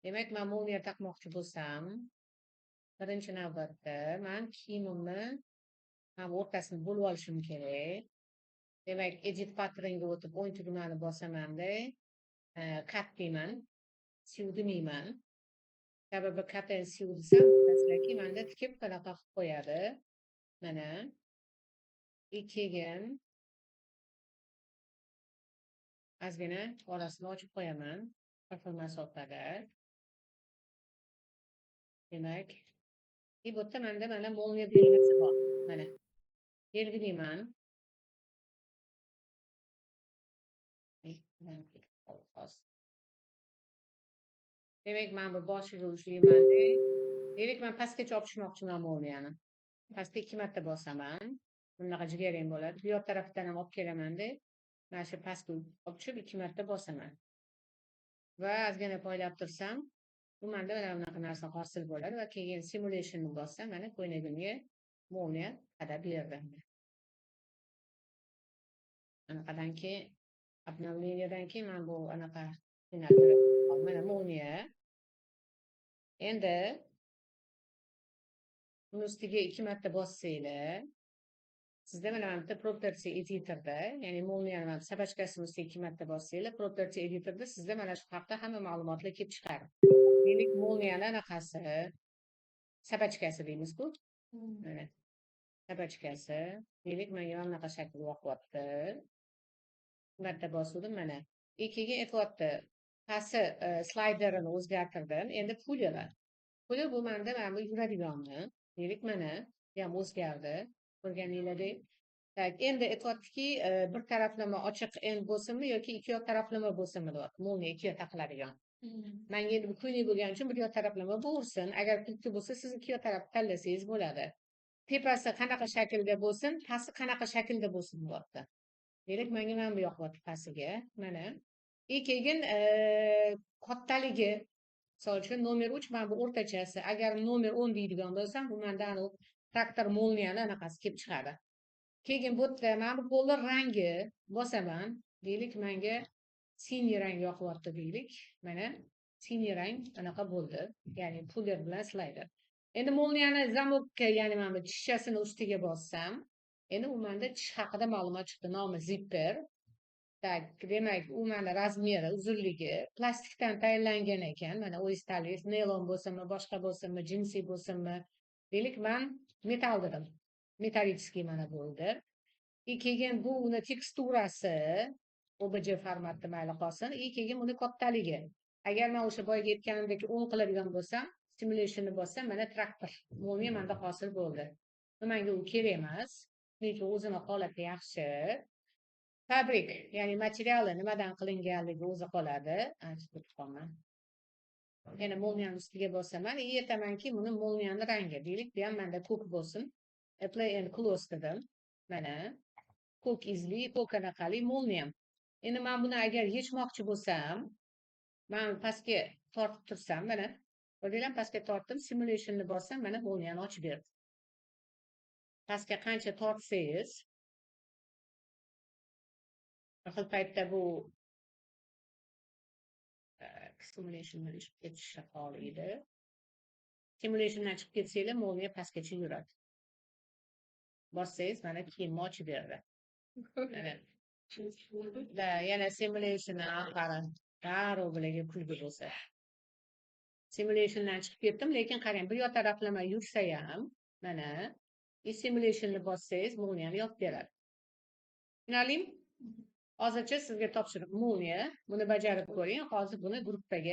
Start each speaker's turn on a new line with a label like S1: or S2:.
S1: Demak, men molniya taqmoqchi bo'lsam, birinchi navbatda men kiyimimni ham o'rtasini bo'lib olishim kerak. Demak, edit patternga o'tib, o'ng tugmani bosaman-da, cut deyman, sew demayman. Sababi cut and sew desam, bilasizlarki, menda tikib bunaqa qilib qo'yadi. Mana. Keyin ozgina orasini ochib qo'yaman. Qirqim masofada. Demak, bu yerda menda mana molniya belgisi bor. Mana. Belgilayman. Demak, men bu boshiga ushlayman-da. Demak, men pastgacha olib tushmoqchiman molniyani. Pastga 2 marta bosaman. Bunaqa jigarrang bo'ladi. Bu yoq tarafdan ham olib kelaman-da. Mana shu pastga olib tushib 2 marta bosaman. Va ozgina poylab tursam, bu menda mana bunaqa narsa hosil bo'ladi va keyin simulationni bossam, mana ko'ylagimga molniya qadab berdi. Anaqadan keyin обновлениyadan keyin men bu anaqa mana molniya. Endi buni ustiga 2 marta bossanglar, sizda mana bitta property editorda, ya'ni molniyani mana sabachkasini ustiga 2 marta bossanglar, property editorda sizda mana shu haqda hamma ma'lumotlar kelib chiqadi. Demak, molniyani anaqasi, sabachkasi deymiz-ku. Mana sabachkasi. Demak, menga mana bunaqa shakl yoqyapti. Marta bosuvdim mana. Keyin aytyapti, pasti slayderini o'zgartirdim. Endi pulyalar. Pulya bu menda mana bu yuradiganmi. Demak, mana ham o'zgardi. Ko'rganinglardek. Tak, endi aytyaptiki, bir taraflama ochiq end bo'lsinmi yoki ikki yoq taraflama bo'lsinmi deyapti. Molniya ikki yoq taqiladigan. Menga endi bu ko'ylak bo'lgani uchun bir yoq taraflama bo'lsin. Agar pultli bo'lsa, siz ikki yoq taraf tanlasangiz bo'ladi. Tepasi qanaqa shaklda bo'lsin, pasti qanaqa shaklda bo'lsin deyapti. Demak, menga mana bu yoqyapti pastiga. Mana. Keyin kattaligi. Misol uchun nomer 3 mana bu o'rtachasi. Agar nomer 10 deydigan bo'lsam, bu menda traktor molniyani anaqasi kelib chiqadi. Keyin bu yerda mana bu qo'llar rangi bosaman. Deylik, menga siniy rang yoqyapti deylik. Mana siniy rang anaqa bo'ldi. Ya'ni puller bilan slayder. Endi molniyani zamokka, ya'ni mana bu tishchasini ustiga bossam, endi u menda tish haqida ma'lumot chiqdi. Nomi zipper. Tak, demak, u mana razmeri, uzunligi plastikdan tayyorlangan ekan. Mana o'yishtalik, naylon bo'lsinmi, boshqa bo'lsinmi, jinsi bo'lsinmi. Deylik, men metal dedim. Metallический mana bo'ldi. Keyin bu uni teksturasi OBJ formatda mayli qolsin. Keyin uni kattaligi. Agar men o'sha boyga aytganimdek 10 qiladigan bo'lsam, simulationni bossam, mana traktor molniya menda hosil bo'ldi. Menga u kerak emas. Lekin o'zini holati yaxshi. Fabrik, ya'ni materiali nimadan qilinganligi o'zi qoladi. Yana molniyani ustiga bosaman. Aytamanki, buni molniyani rangi. Deylik, bu ham menda ko'k bo'lsin. Apply and close dedim. Mana ko'k izli, ko'k anaqali molniyam. Endi men buni agar yechmoqchi bo'lsam, men pastga tortib tursam, mana ko'rdinglar, pastga tortdim, simulationni bossam, mana molniyani ochib berdi. Pastga qancha tortsangiz, bir paytda bu simulationdan chiqib ketishi hol edi. Simulationdan chiqib ketsanglar, molniya pastgacha yuradi. Bossangiz, mana kiyimni ochib berdi. Da, yana simulationni oxiri darrov bularga kulgi bo'lsa. Simulationdan chiqib ketdim, lekin qarang, bir yoq taraflama yursa ham, mana simulationni bossangiz, molniyani yopib beradi. Tushunarlimi? Hozircha sizga topshiriq molniya. Buni bajarib ko'ring. Hozir buni gruppaga